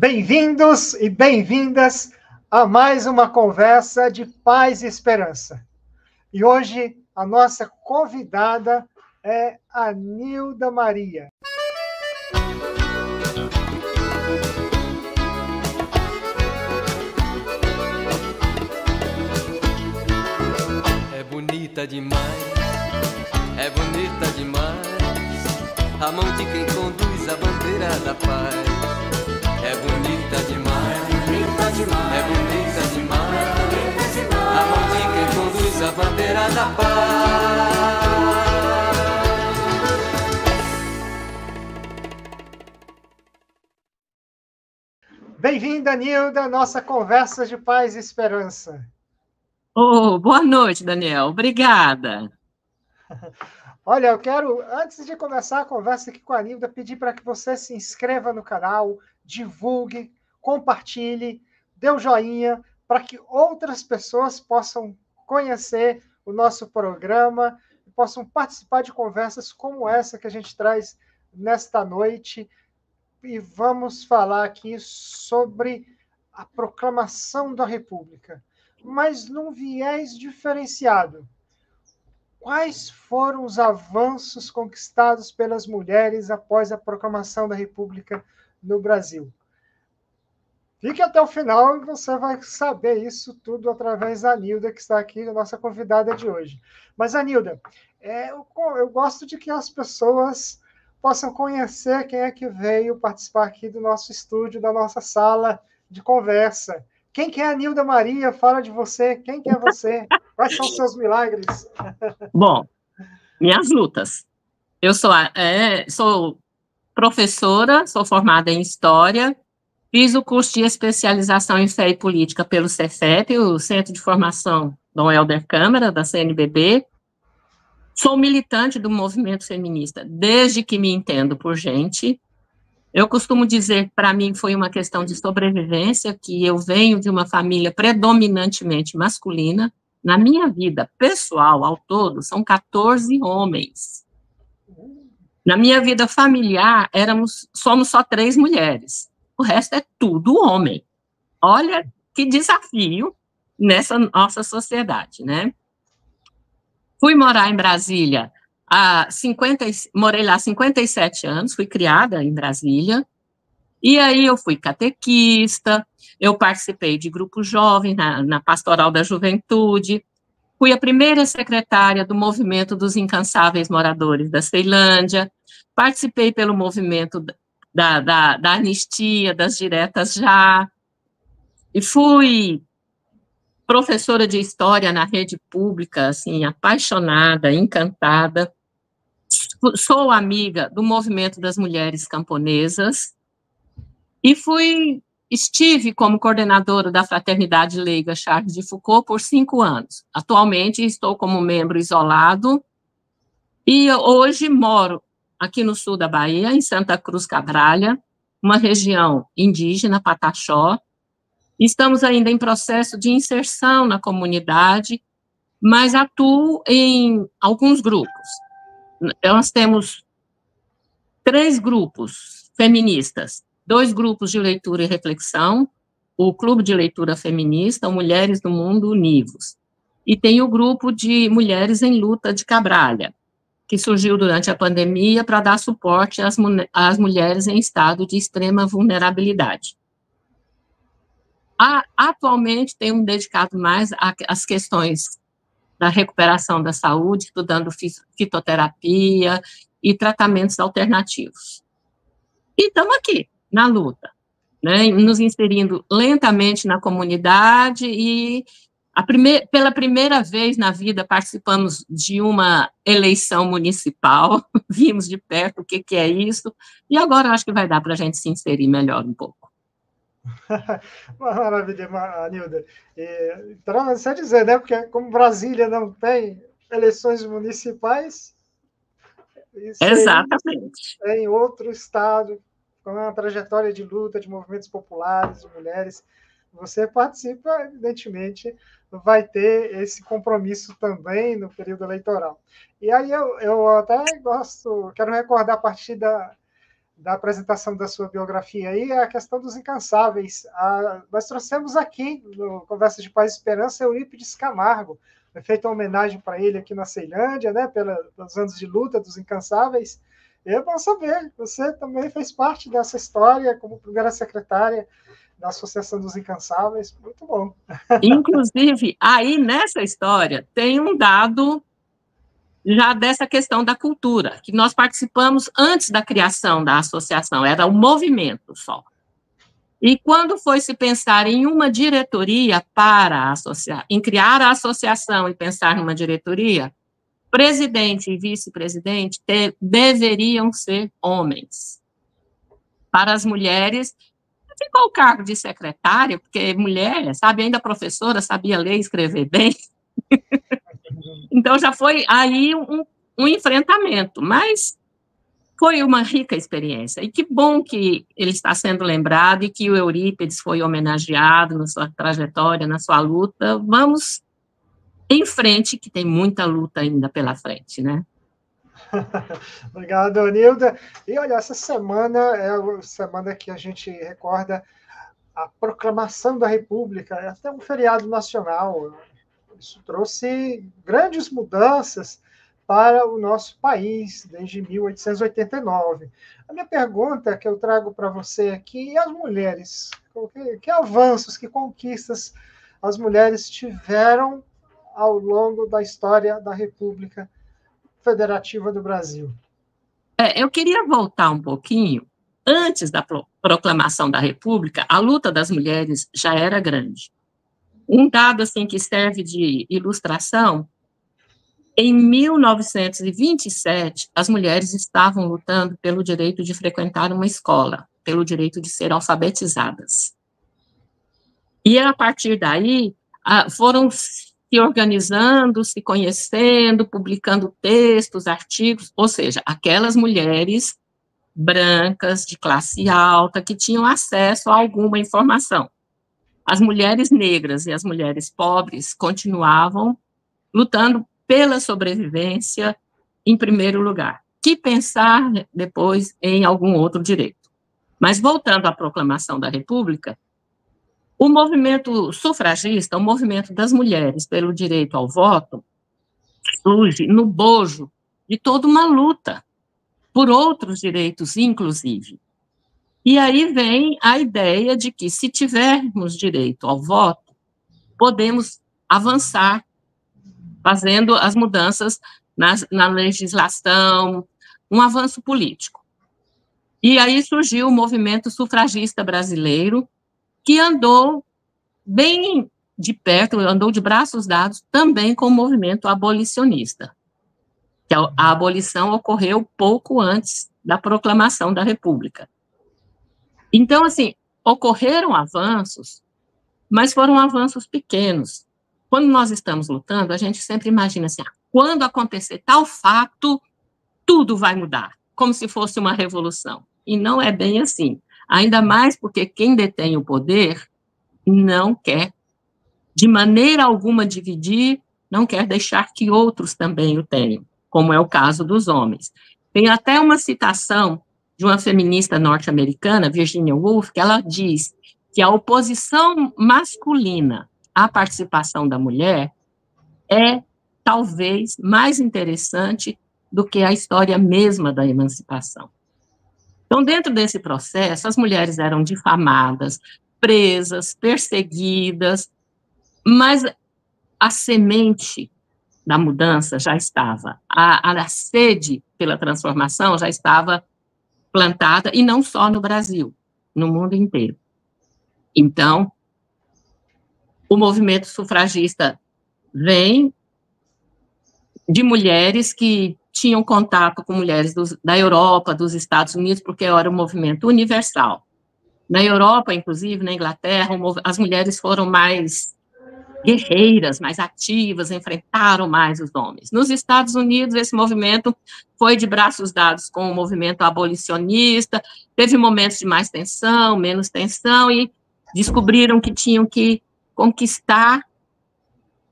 Bem-vindos e bem-vindas a mais uma conversa de paz e esperança. E hoje a nossa convidada é a Nilda Maria. É bonita demais, é bonita demais, a mão de quem conduz a bandeira da paz. É bonita demais, é bonita demais, a mão de quem conduz a bandeira da paz. Bem-vinda, Nilda, à nossa conversa de paz e esperança. Boa noite, Daniel. Obrigada. Olha, eu quero, antes de começar a conversa aqui com a Nilda, pedir para que você se inscreva no canal, divulgue, compartilhe, dê um joinha, para que outras pessoas possam conhecer o nosso programa e possam participar de conversas como essa que a gente traz nesta noite. E vamos falar aqui sobre a proclamação da República, mas num viés diferenciado. Quais foram os avanços conquistados pelas mulheres após a proclamação da República no Brasil? Fique até o final e você vai saber isso tudo através da Nilda, que está aqui, a nossa convidada de hoje. Mas, Nilda, eu gosto de que as pessoas possam conhecer quem é que veio participar aqui do nosso estúdio, da nossa sala de conversa. Quem que é a Nilda Maria? Fala de você. Quem que é você? Quais são os seus milagres? Bom, minhas lutas. Eu sou professora, sou formada em História, fiz o curso de especialização em Fé e Política pelo Cefep, o Centro de Formação Dom Helder Câmara, da CNBB. Sou militante do movimento feminista desde que me entendo por gente. Eu costumo dizer que, para mim, foi uma questão de sobrevivência, que eu venho de uma família predominantemente masculina. Na minha vida pessoal, ao todo, são 14 homens. Na minha vida familiar, somos só 3 mulheres. O resto é tudo homem. Olha que desafio nessa nossa sociedade, né? Fui morar em Brasília morei lá há 57 anos, fui criada em Brasília, e aí eu fui catequista, eu participei de grupo jovem na Pastoral da Juventude, fui a primeira secretária do movimento dos incansáveis moradores da Ceilândia, participei pelo movimento da anistia, das diretas já, e fui professora de história na rede pública, assim, apaixonada, encantada. Sou amiga do movimento das mulheres camponesas e estive como coordenadora da Fraternidade Leiga Charles de Foucault por 5 anos. Atualmente estou como membro isolado e hoje moro aqui no sul da Bahia, em Santa Cruz Cabralha, uma região indígena, Pataxó. Estamos ainda em processo de inserção na comunidade, mas atuo em alguns grupos. Nós temos 3 grupos feministas, 2 grupos de leitura e reflexão, o Clube de Leitura Feminista, o Mulheres do Mundo Univos, e tem o grupo de Mulheres em Luta de Cabralha, que surgiu durante a pandemia para dar suporte às mulheres em estado de extrema vulnerabilidade. Atualmente, tenho me dedicado mais às questões da recuperação da saúde, estudando fitoterapia e tratamentos alternativos. E estamos aqui, na luta, né, nos inserindo lentamente na comunidade e, pela primeira vez na vida, participamos de uma eleição municipal, vimos de perto o que é isso, e agora acho que vai dar para a gente se inserir melhor um pouco. Maravilha, Nilda. Então, você dizer, né? Porque como Brasília não tem eleições municipais, exatamente, em outro estado, com uma trajetória de luta de movimentos populares, de mulheres, você participa, evidentemente, vai ter esse compromisso também no período eleitoral. E aí eu até quero recordar a partir da apresentação da sua biografia aí é a questão dos incansáveis. Nós trouxemos aqui, no Conversa de Paz e Esperança, Eurípides Camargo. Foi feita uma homenagem para ele aqui na Ceilândia, né, pelos anos de luta dos incansáveis. E é bom saber, você também fez parte dessa história como primeira secretária da Associação dos Incansáveis. Muito bom. Inclusive, aí nessa história tem um dado já dessa questão da cultura, que nós participamos antes da criação da associação, era um movimento só. E quando foi se pensar em uma diretoria para associar, em criar a associação e pensar numa diretoria, presidente e vice-presidente deveriam ser homens. Para as mulheres, ficou o cargo de secretária, porque mulher, sabe, ainda professora, sabia ler e escrever bem. Então, já foi aí um enfrentamento, mas foi uma rica experiência. E que bom que ele está sendo lembrado e que o Eurípides foi homenageado na sua trajetória, na sua luta. Vamos em frente, que tem muita luta ainda pela frente, né? Obrigado, Anilda. E olha, essa semana é a semana que a gente recorda a proclamação da República, é até um feriado nacional. Isso trouxe grandes mudanças para o nosso país desde 1889. A minha pergunta que eu trago para você aqui, e as mulheres? Que avanços, que conquistas as mulheres tiveram ao longo da história da República Federativa do Brasil? Eu queria voltar um pouquinho. Antes da proclamação da República, a luta das mulheres já era grande. Um dado assim que serve de ilustração, em 1927, as mulheres estavam lutando pelo direito de frequentar uma escola, pelo direito de ser alfabetizadas. E a partir daí, foram se organizando, se conhecendo, publicando textos, artigos, ou seja, aquelas mulheres brancas, de classe alta, que tinham acesso a alguma informação. As mulheres negras e as mulheres pobres continuavam lutando pela sobrevivência em primeiro lugar. Que pensar depois em algum outro direito. Mas voltando à proclamação da República, o movimento sufragista, o movimento das mulheres pelo direito ao voto, surge no bojo de toda uma luta por outros direitos, inclusive. E aí vem a ideia de que, se tivermos direito ao voto, podemos avançar, fazendo as mudanças na legislação, um avanço político. E aí surgiu o movimento sufragista brasileiro, que andou bem de perto, andou de braços dados também com o movimento abolicionista. Que a abolição ocorreu pouco antes da proclamação da República. Então, assim, ocorreram avanços, mas foram avanços pequenos. Quando nós estamos lutando, a gente sempre imagina assim, quando acontecer tal fato, tudo vai mudar, como se fosse uma revolução. E não é bem assim. Ainda mais porque quem detém o poder não quer, de maneira alguma, dividir, não quer deixar que outros também o tenham, como é o caso dos homens. Tem até uma citação de uma feminista norte-americana, Virginia Woolf, que ela diz que a oposição masculina à participação da mulher é, talvez, mais interessante do que a história mesma da emancipação. Então, dentro desse processo, as mulheres eram difamadas, presas, perseguidas, mas a semente da mudança já estava, a sede pela transformação já estava plantada, e não só no Brasil, no mundo inteiro. Então, o movimento sufragista vem de mulheres que tinham contato com mulheres da Europa, dos Estados Unidos, porque era um movimento universal. Na Europa, inclusive, na Inglaterra, as mulheres foram mais guerreiras, mais ativas, enfrentaram mais os homens. Nos Estados Unidos, esse movimento foi de braços dados com o movimento abolicionista, teve momentos de mais tensão, menos tensão, e descobriram que tinham que conquistar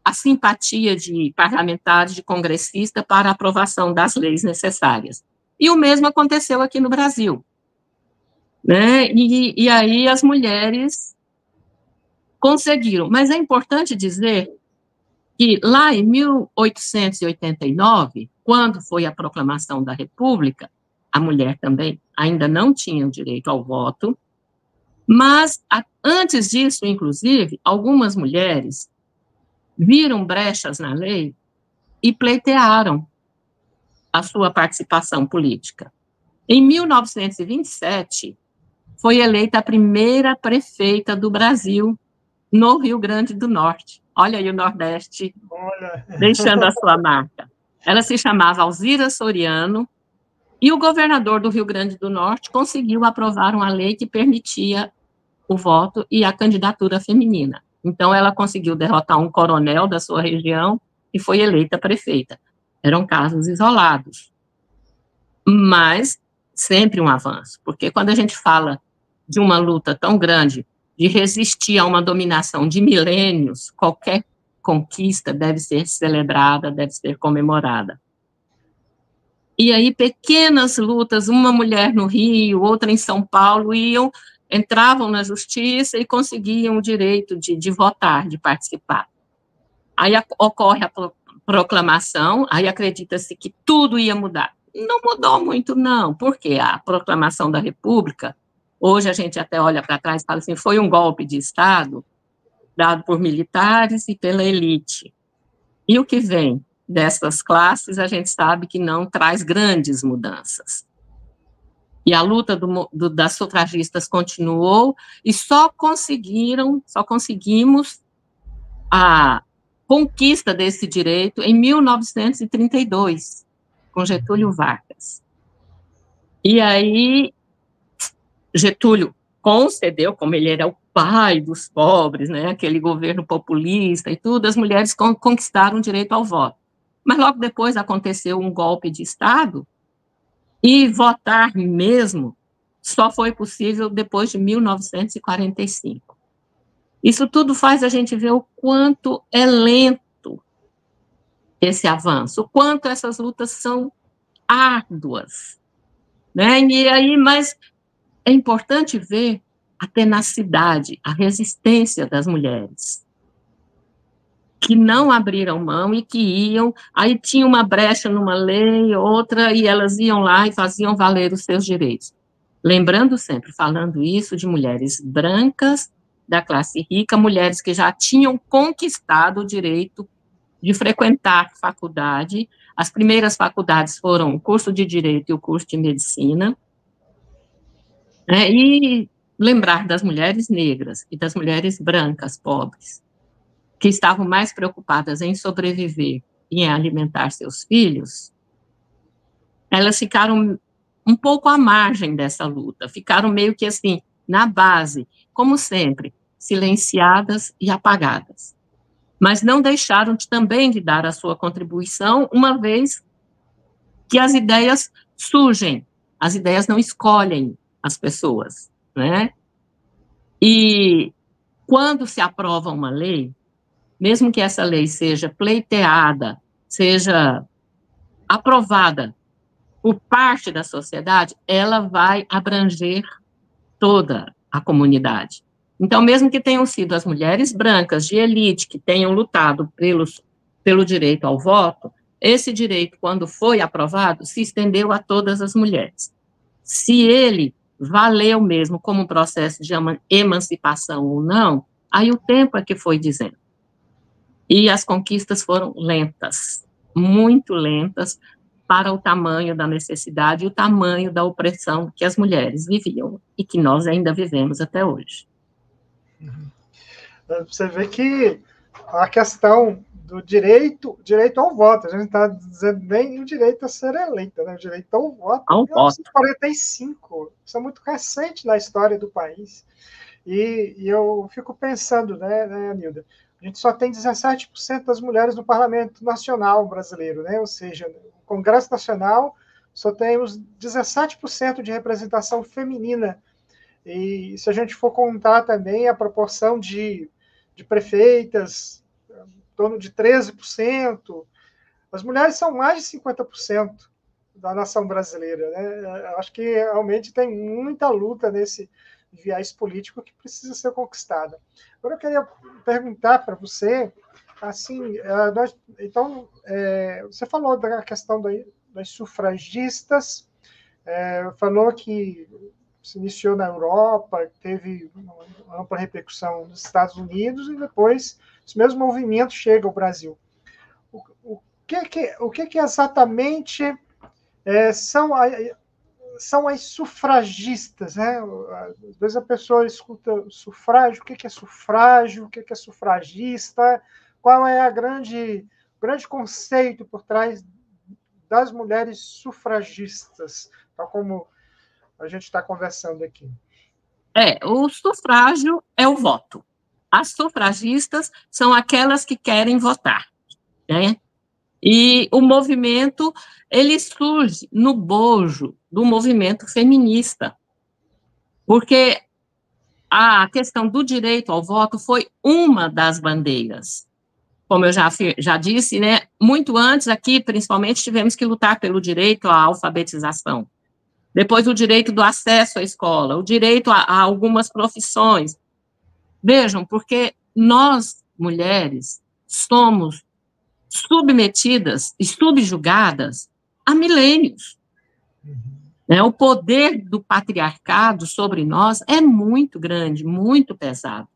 a simpatia de parlamentares, de congressistas, para a aprovação das leis necessárias. E o mesmo aconteceu aqui no Brasil. né? E aí as mulheres conseguiram. Mas é importante dizer que lá em 1889, quando foi a proclamação da República, a mulher também ainda não tinha o direito ao voto, mas antes disso, inclusive, algumas mulheres viram brechas na lei e pleitearam a sua participação política. Em 1927, foi eleita a primeira prefeita do Brasil, no Rio Grande do Norte. Olha aí o Nordeste deixando a sua marca. Ela se chamava Alzira Soriano, e o governador do Rio Grande do Norte conseguiu aprovar uma lei que permitia o voto e a candidatura feminina. Então, ela conseguiu derrotar um coronel da sua região e foi eleita prefeita. Eram casos isolados, mas sempre um avanço, porque quando a gente fala de uma luta tão grande, de resistir a uma dominação de milênios, qualquer conquista deve ser celebrada, deve ser comemorada. E aí, pequenas lutas, uma mulher no Rio, outra em São Paulo, entravam na justiça e conseguiam o direito de votar, de participar. Aí ocorre a proclamação, aí acredita-se que tudo ia mudar. Não mudou muito, não, porque a proclamação da República, hoje a gente até olha para trás e fala assim, foi um golpe de Estado dado por militares e pela elite. E o que vem dessas classes, a gente sabe que não traz grandes mudanças. E a luta das sufragistas continuou, e só conseguimos a conquista desse direito em 1932, com Getúlio Vargas. E aí, Getúlio concedeu, como ele era o pai dos pobres, né, aquele governo populista e tudo, as mulheres conquistaram o direito ao voto. Mas logo depois aconteceu um golpe de Estado, e votar mesmo só foi possível depois de 1945. Isso tudo faz a gente ver o quanto é lento esse avanço, o quanto essas lutas são árduas, né? E aí, mas é importante ver a tenacidade, a resistência das mulheres, que não abriram mão e que iam, aí tinha uma brecha numa lei, outra, e elas iam lá e faziam valer os seus direitos. Lembrando sempre, falando isso, de mulheres brancas, da classe rica, mulheres que já tinham conquistado o direito de frequentar faculdade. As primeiras faculdades foram o curso de Direito e o curso de Medicina, né, e lembrar das mulheres negras e das mulheres brancas, pobres, que estavam mais preocupadas em sobreviver e em alimentar seus filhos, elas ficaram um pouco à margem dessa luta, ficaram meio que assim, na base, como sempre, silenciadas e apagadas. Mas não deixaram também de dar a sua contribuição, uma vez que as ideias surgem, as ideias não escolhem as pessoas, né? E quando se aprova uma lei, mesmo que essa lei seja pleiteada, seja aprovada por parte da sociedade, ela vai abranger toda a comunidade. Então, mesmo que tenham sido as mulheres brancas de elite que tenham lutado pelo direito ao voto, esse direito, quando foi aprovado, se estendeu a todas as mulheres. Se ele valeu mesmo como um processo de emancipação ou não, aí o tempo é que foi dizendo. E as conquistas foram lentas, muito lentas, para o tamanho da necessidade e o tamanho da opressão que as mulheres viviam e que nós ainda vivemos até hoje. Você vê que a questão do direito ao voto, a gente está dizendo nem o direito a ser eleita, né? O direito ao voto, em 1945, isso é muito recente na história do país. E eu fico pensando, né, Anilda, a gente só tem 17% das mulheres no Parlamento Nacional brasileiro, né? Ou seja, no Congresso Nacional só temos 17% de representação feminina. E se a gente for contar também a proporção de prefeitas, em torno de 13%, as mulheres são mais de 50%. da nação brasileira, né? Eu acho que realmente tem muita luta nesse viés político que precisa ser conquistada. Agora eu queria perguntar para você, assim, então, você falou da questão das sufragistas, falou que se iniciou na Europa, teve uma ampla repercussão nos Estados Unidos e depois esse mesmo movimento chega ao Brasil. O que exatamente são as sufragistas, né? Às vezes a pessoa escuta sufrágio, o que é sufrágio, o que é sufragista, qual é o grande conceito por trás das mulheres sufragistas, tal como a gente está conversando aqui. O sufrágio é o voto. As sufragistas são aquelas que querem votar, né? E o movimento, ele surge no bojo do movimento feminista, porque a questão do direito ao voto foi uma das bandeiras. Como eu já disse, né, muito antes aqui, principalmente, tivemos que lutar pelo direito à alfabetização. Depois, o direito do acesso à escola, o direito a algumas profissões. Vejam, porque nós, mulheres, somos submetidas e subjugadas há milênios. O poder do patriarcado sobre nós é muito grande, muito pesado.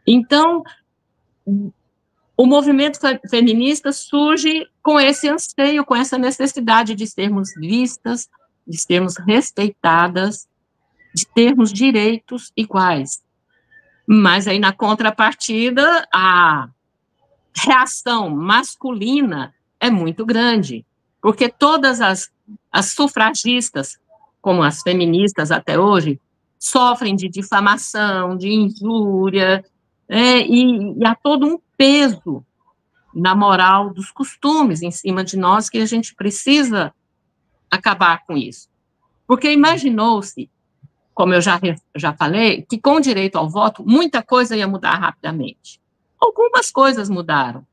Então, o movimento feminista surge com esse anseio, com essa necessidade de sermos vistas, de sermos respeitadas, de termos direitos iguais. Mas aí, na contrapartida, a reação masculina é muito grande, porque todas as sufragistas, como as feministas até hoje, sofrem de difamação, de injúria, e há todo um peso na moral dos costumes em cima de nós que a gente precisa acabar com isso. Porque imaginou-se, como eu já falei, que com o direito ao voto, muita coisa ia mudar rapidamente. Algumas coisas mudaram,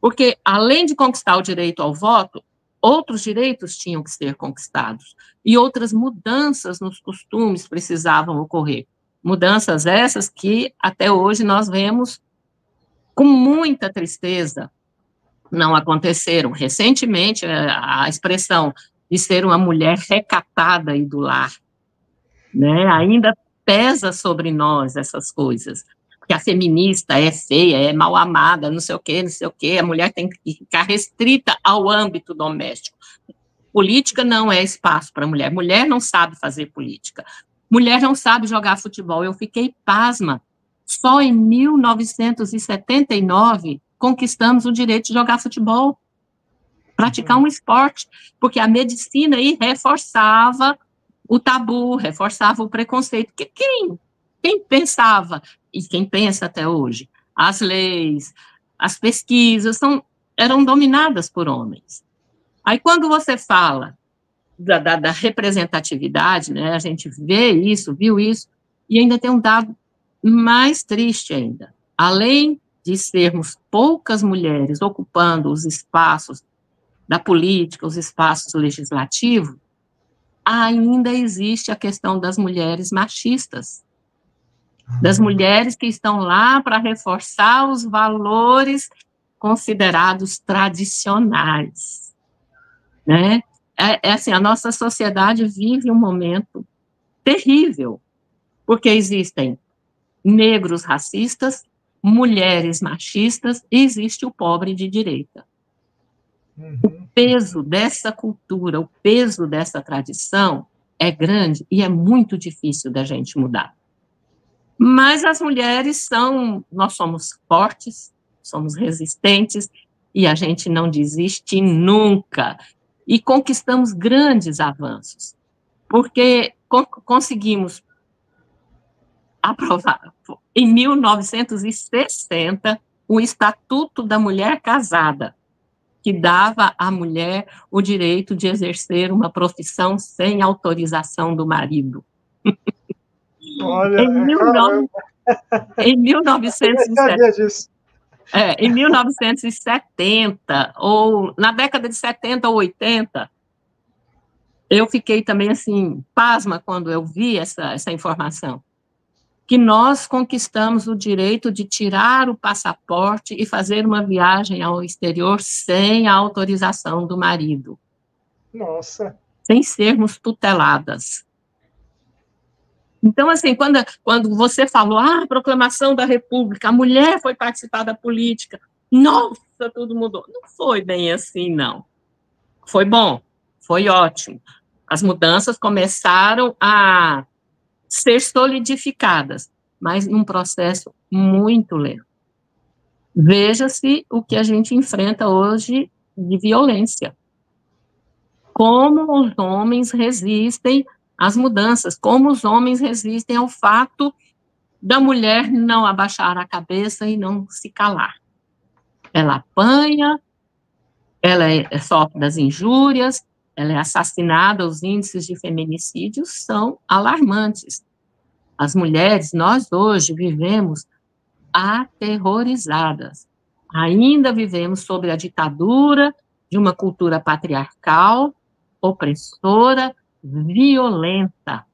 porque além de conquistar o direito ao voto, outros direitos tinham que ser conquistados, e outras mudanças nos costumes precisavam ocorrer. Mudanças essas que até hoje nós vemos com muita tristeza não aconteceram. Recentemente, a expressão de ser uma mulher recatada e do lar, né, ainda pesa sobre nós essas coisas. Que a feminista é feia, é mal amada, não sei o quê, a mulher tem que ficar restrita ao âmbito doméstico. Política não é espaço para mulher, mulher não sabe fazer política, mulher não sabe jogar futebol. Eu fiquei pasma, só em 1979 conquistamos o direito de jogar futebol, praticar um esporte, porque a medicina aí reforçava o tabu, reforçava o preconceito, porque quem pensava, e quem pensa até hoje, as leis, as pesquisas eram dominadas por homens. Aí, quando você fala da representatividade, né, a gente viu isso, e ainda tem um dado mais triste ainda. Além de sermos poucas mulheres ocupando os espaços da política, os espaços legislativos, ainda existe a questão das mulheres machistas, das mulheres que estão lá para reforçar os valores considerados tradicionais, né? Assim, a nossa sociedade vive um momento terrível, porque existem negros racistas, mulheres machistas, e existe o pobre de direita. O peso dessa cultura, o peso dessa tradição é grande e é muito difícil da gente mudar. Mas as mulheres nós somos fortes, somos resistentes, e a gente não desiste nunca. E conquistamos grandes avanços, porque conseguimos aprovar, em 1960, o Estatuto da Mulher Casada, que dava à mulher o direito de exercer uma profissão sem autorização do marido. Olha, em 1970, ou na década de 70 ou 80, eu fiquei também, assim, pasma quando eu vi essa informação, que nós conquistamos o direito de tirar o passaporte e fazer uma viagem ao exterior sem a autorização do marido. Nossa. Sem sermos tuteladas. Então, assim, quando você falou, proclamação da República, a mulher foi participar da política, nossa, tudo mudou. Não foi bem assim, não. Foi bom, foi ótimo. As mudanças começaram a ser solidificadas, mas num processo muito lento. Veja-se o que a gente enfrenta hoje de violência. Como os homens resistem às mudanças, como os homens resistem ao fato da mulher não abaixar a cabeça e não se calar. Ela apanha, ela sofre das injúrias, ela é assassinada, os índices de feminicídio são alarmantes. As mulheres, nós hoje vivemos aterrorizadas. Ainda vivemos sob a ditadura de uma cultura patriarcal, opressora, violenta.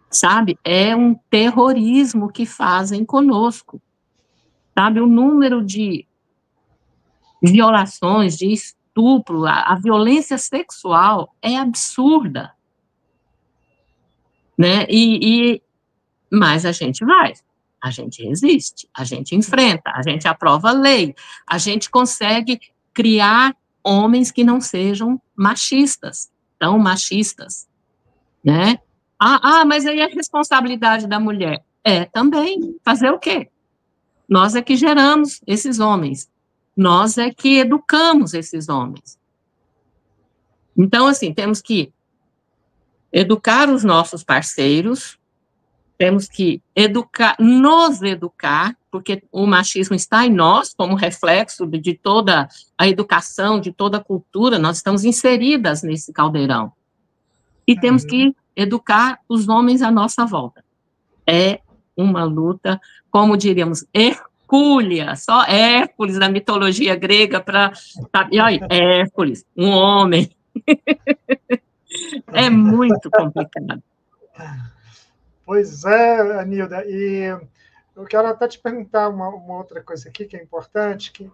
Sabe? É um terrorismo que fazem conosco. Sabe? O número de violações, de estupro, a violência sexual é absurda. Né? Mas a gente vai, a gente resiste, a gente enfrenta, a gente aprova a lei, a gente consegue criar homens que não sejam machistas, tão machistas, né? Mas aí é responsabilidade da mulher. É, também, fazer o quê? Nós é que geramos esses homens, nós é que educamos esses homens. Então, assim, temos que educar os nossos parceiros, temos que nos educar, porque o machismo está em nós, como reflexo de toda a educação, de toda a cultura, nós estamos inseridas nesse caldeirão. E temos que educar os homens à nossa volta. É uma luta, como diríamos, hercúlea, só Hércules da mitologia grega para... E olha, Hércules, um homem. É muito complicado. Pois é, Anilda, e eu quero até te perguntar uma outra coisa aqui que é importante, que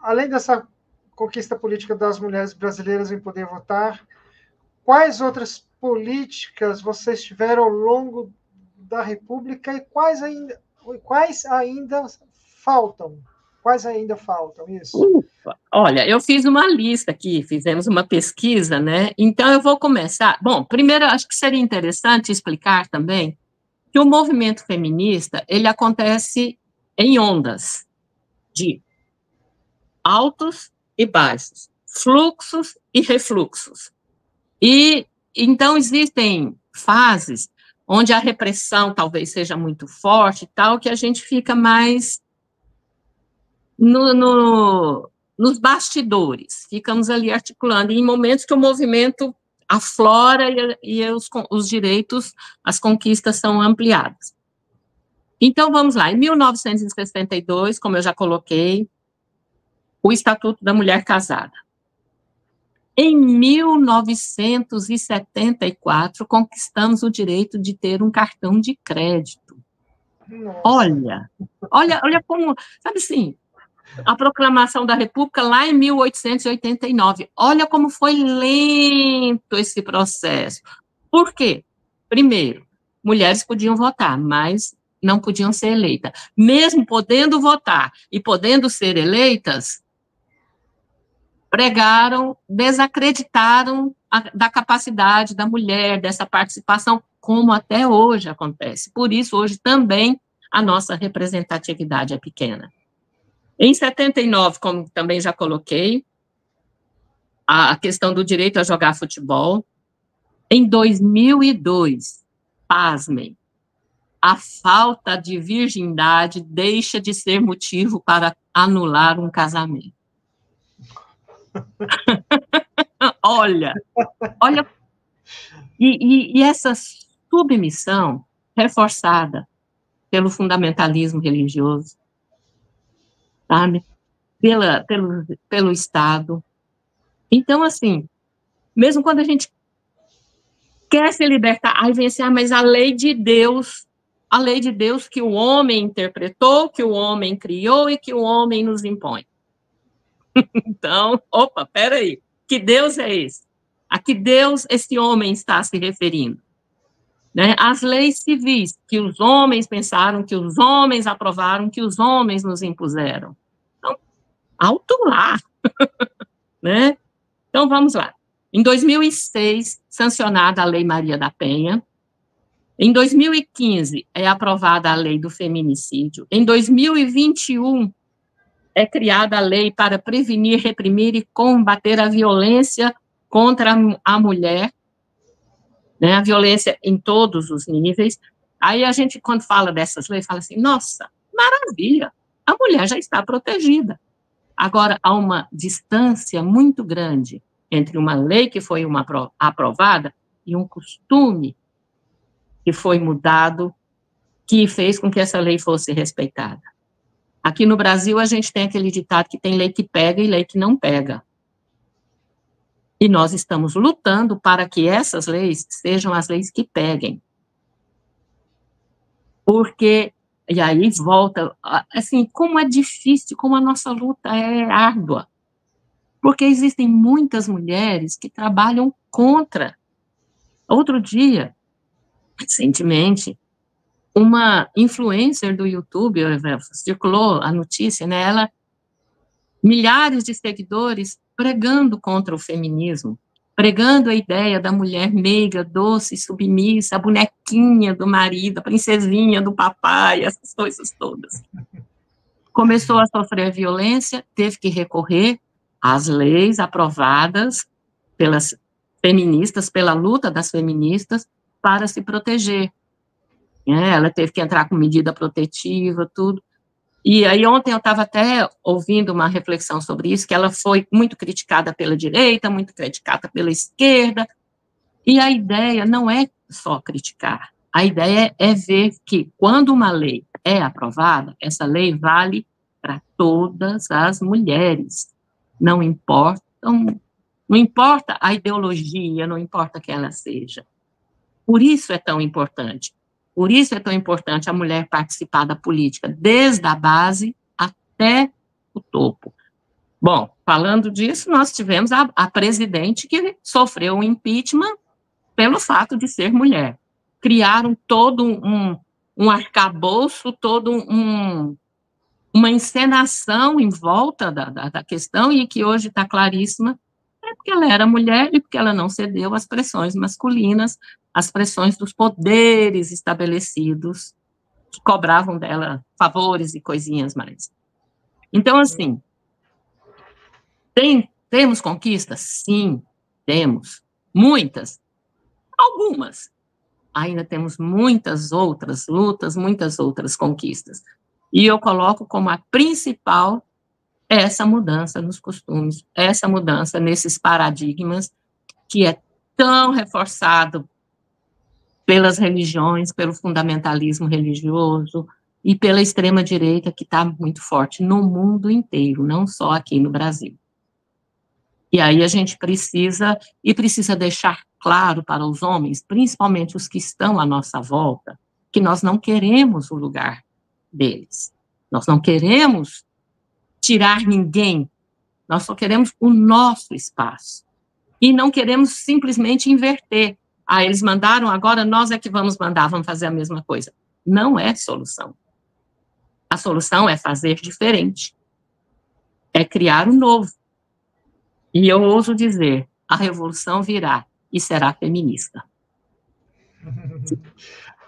além dessa conquista política das mulheres brasileiras em poder votar, quais outras políticas vocês tiveram ao longo da República e quais ainda faltam? Quais ainda faltam, isso? Olha, eu fiz uma lista aqui, fizemos uma pesquisa, né? Então, eu vou começar... Bom, primeiro, acho que seria interessante explicar também que o movimento feminista, ele acontece em ondas de altos e baixos, fluxos e refluxos. E, então, existem fases onde a repressão talvez seja muito forte e tal, que a gente fica mais nos bastidores, ficamos ali articulando, e em momentos que o movimento aflora e os direitos, as conquistas são ampliadas. Então, vamos lá, em 1962, como eu já coloquei, o Estatuto da Mulher Casada. Em 1974, conquistamos o direito de ter um cartão de crédito. Nossa. Olha como, sabe assim, a proclamação da República lá em 1889. Olha como foi lento esse processo. Por quê? Primeiro, mulheres podiam votar, mas não podiam ser eleitas. Mesmo podendo votar e podendo ser eleitas, pregaram, desacreditaram da capacidade da mulher, dessa participação, como até hoje acontece. Por isso, hoje também a nossa representatividade é pequena. Em 79, como também já coloquei, a questão do direito a jogar futebol. Em 2002, pasmem, a falta de virgindade deixa de ser motivo para anular um casamento. olha, e essa submissão reforçada pelo fundamentalismo religioso, sabe? Pelo Estado. Então, assim, Mesmo quando a gente quer se libertar, aí vem assim, mas a lei de Deus que o homem interpretou, que o homem criou e que o homem nos impõe. Então, opa, peraí, que Deus é esse? A que Deus esse homem está se referindo? Né? As leis civis que os homens pensaram, que os homens aprovaram, que os homens nos impuseram. Então, alto lá. Né? Então, vamos lá. Em 2006, sancionada a Lei Maria da Penha. Em 2015, é aprovada a Lei do Feminicídio. Em 2021, é criada a lei para prevenir, reprimir e combater a violência contra a mulher, né, a violência em todos os níveis. Aí a gente, quando fala dessas leis, fala assim, nossa, maravilha, a mulher já está protegida. Agora, há uma distância muito grande entre uma lei que foi aprovada e um costume que foi mudado, que fez com que essa lei fosse respeitada. Aqui no Brasil, a gente tem aquele ditado que tem lei que pega e lei que não pega. E nós estamos lutando para que essas leis sejam as leis que peguem. Porque, e aí volta, assim, como é difícil, como a nossa luta é árdua. Porque existem muitas mulheres que trabalham contra. Outro dia, recentemente, uma influencer do YouTube, circulou a notícia, né, ela, milhares de seguidores pregando contra o feminismo, pregando a ideia da mulher meiga, doce, submissa, a bonequinha do marido, a princesinha do papai, essas coisas todas. Começou a sofrer violência, teve que recorrer às leis aprovadas pelas feministas, pela luta das feministas, para se proteger. Ela teve que entrar com medida protetiva, tudo. E aí ontem eu estava até ouvindo uma reflexão sobre isso, que ela foi muito criticada pela direita, muito criticada pela esquerda, e a ideia não é só criticar, a ideia é ver que quando uma lei é aprovada, essa lei vale para todas as mulheres, não importa a ideologia, não importa que ela seja. Por isso é tão importante. Por isso é tão importante a mulher participar da política, desde a base até o topo. Bom, falando disso, nós tivemos a presidente que sofreu um impeachment pelo fato de ser mulher. Criaram todo um arcabouço, todo uma encenação em volta da questão, e que hoje está claríssima, é porque ela era mulher e porque ela não cedeu às pressões masculinas, às pressões dos poderes estabelecidos, que cobravam dela favores e coisinhas mais. Então, assim, temos conquistas? Sim, temos. Muitas. Algumas. Ainda temos muitas outras lutas, muitas outras conquistas. E eu coloco como a principal essa mudança nos costumes, essa mudança nesses paradigmas que é tão reforçado pelas religiões, pelo fundamentalismo religioso e pela extrema-direita, que está muito forte no mundo inteiro, não só aqui no Brasil. E aí a gente precisa deixar claro para os homens, principalmente os que estão à nossa volta, que nós não queremos o lugar deles. Nós não queremos tirar ninguém, nós só queremos o nosso espaço. E não queremos simplesmente inverter. Eles mandaram, agora nós é que vamos mandar, vamos fazer a mesma coisa. Não é solução. A solução é fazer diferente. É criar o novo. E eu ouso dizer, a revolução virá e será feminista.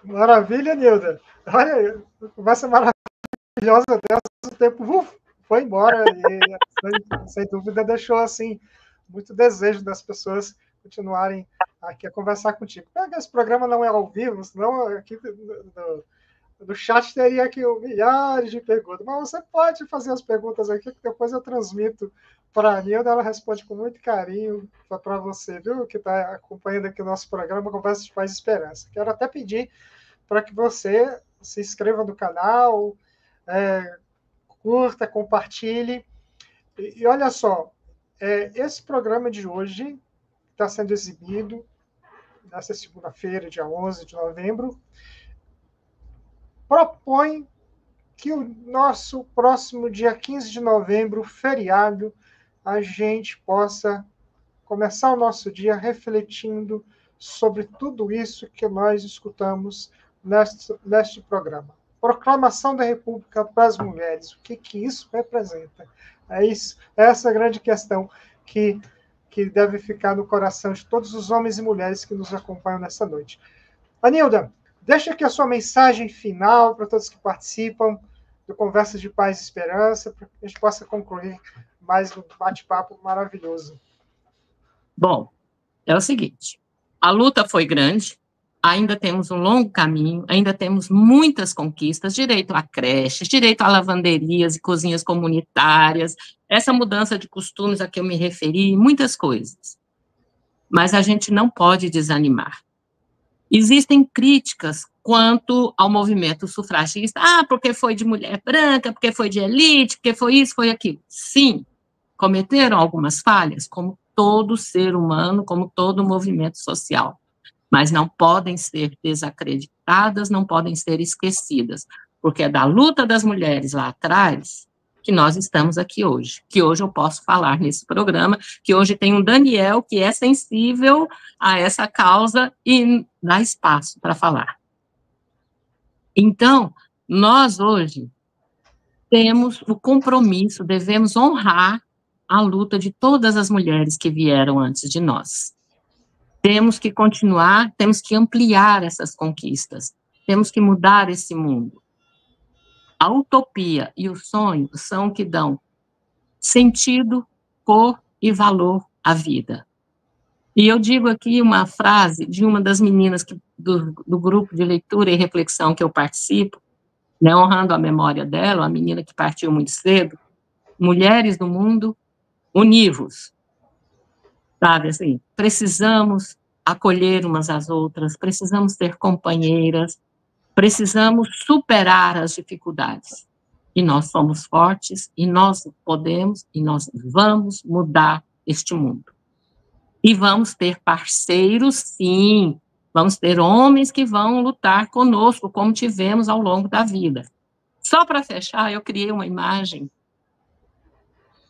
Maravilha, Nilda. Olha, conversa maravilhosa dessa, o tempo foi embora e, sem dúvida, deixou, assim, muito desejo das pessoas continuarem aqui a conversar contigo. Esse programa não é ao vivo, senão aqui no chat teria aqui milhares de perguntas, mas você pode fazer as perguntas aqui, que depois eu transmito para a Nilda, ela responde com muito carinho para você, viu, que está acompanhando aqui o nosso programa Conversa de Paz e Esperança. Quero até pedir para que você se inscreva no canal, curta, compartilhe. E olha só, esse programa de hoje está sendo exibido nesta segunda-feira, dia 11 de novembro, propõe que o nosso próximo dia 15 de novembro, feriado, a gente possa começar o nosso dia refletindo sobre tudo isso que nós escutamos neste programa. Proclamação da República para as mulheres. O que isso representa? É essa grande questão que deve ficar no coração de todos os homens e mulheres que nos acompanham nessa noite. Anilda, deixa aqui a sua mensagem final para todos que participam do Conversa de Paz e Esperança, para que a gente possa concluir mais um bate-papo maravilhoso. Bom, é o seguinte, a luta foi grande, ainda temos um longo caminho, ainda temos muitas conquistas, direito a creches, direito a lavanderias e cozinhas comunitárias, essa mudança de costumes a que eu me referi, muitas coisas. Mas a gente não pode desanimar. Existem críticas quanto ao movimento sufragista, porque foi de mulher branca, porque foi de elite, porque foi isso, foi aquilo. Sim, cometeram algumas falhas, como todo ser humano, como todo movimento social, mas não podem ser desacreditadas, não podem ser esquecidas, porque é da luta das mulheres lá atrás que nós estamos aqui hoje, que hoje eu posso falar nesse programa, que hoje tem um Daniel que é sensível a essa causa e dá espaço para falar. Então, nós hoje temos o compromisso, devemos honrar a luta de todas as mulheres que vieram antes de nós. Temos que continuar, temos que ampliar essas conquistas, temos que mudar esse mundo. A utopia e o sonho são o que dão sentido, cor e valor à vida. E eu digo aqui uma frase de uma das meninas do grupo de leitura e reflexão que eu participo, né, honrando a memória dela, a menina que partiu muito cedo: mulheres do mundo, univos. Sabe, assim, precisamos acolher umas às outras, precisamos ter companheiras, precisamos superar as dificuldades. E nós somos fortes, e nós podemos, e nós vamos mudar este mundo. E vamos ter parceiros, sim, vamos ter homens que vão lutar conosco, como tivemos ao longo da vida. Só para fechar, eu criei uma imagem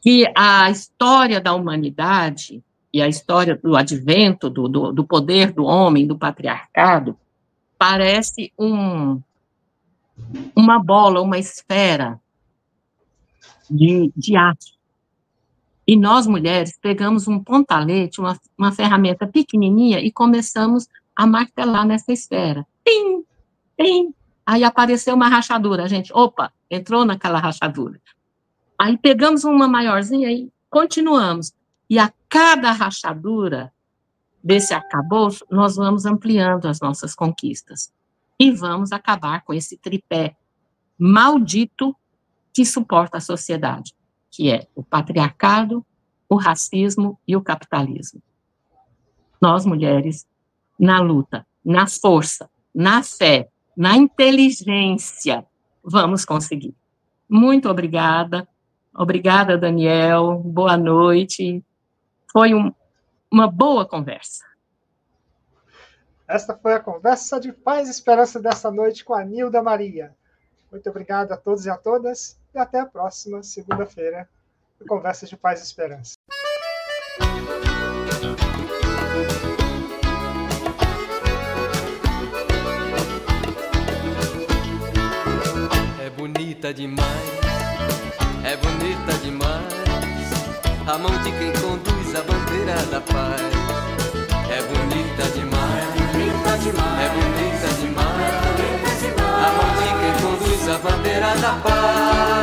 que a história da humanidade e a história do advento, do poder do homem, do patriarcado, parece uma bola, uma esfera de aço. E nós, mulheres, pegamos um pontalete, uma ferramenta pequenininha e começamos a martelar nessa esfera. Tim, tim. Aí apareceu uma rachadura. A gente, opa, entrou naquela rachadura. Aí pegamos uma maiorzinha e continuamos. E a cada rachadura desse arcabouço, nós vamos ampliando as nossas conquistas. E vamos acabar com esse tripé maldito que suporta a sociedade, que é o patriarcado, o racismo e o capitalismo. Nós, mulheres, na luta, na força, na fé, na inteligência, vamos conseguir. Muito obrigada. Obrigada, Daniel. Boa noite. Foi uma boa conversa. Esta foi a Conversa de Paz e Esperança desta noite com a Nilda Maria. Muito obrigado a todos e a todas, e até a próxima segunda-feira, no Conversa de Paz e Esperança. É bonita demais, é bonita demais, a mão de quem conduz a bandeira da paz. É bonita demais, é bonita demais, é bonita demais, a mão de quem conduz a bandeira da paz.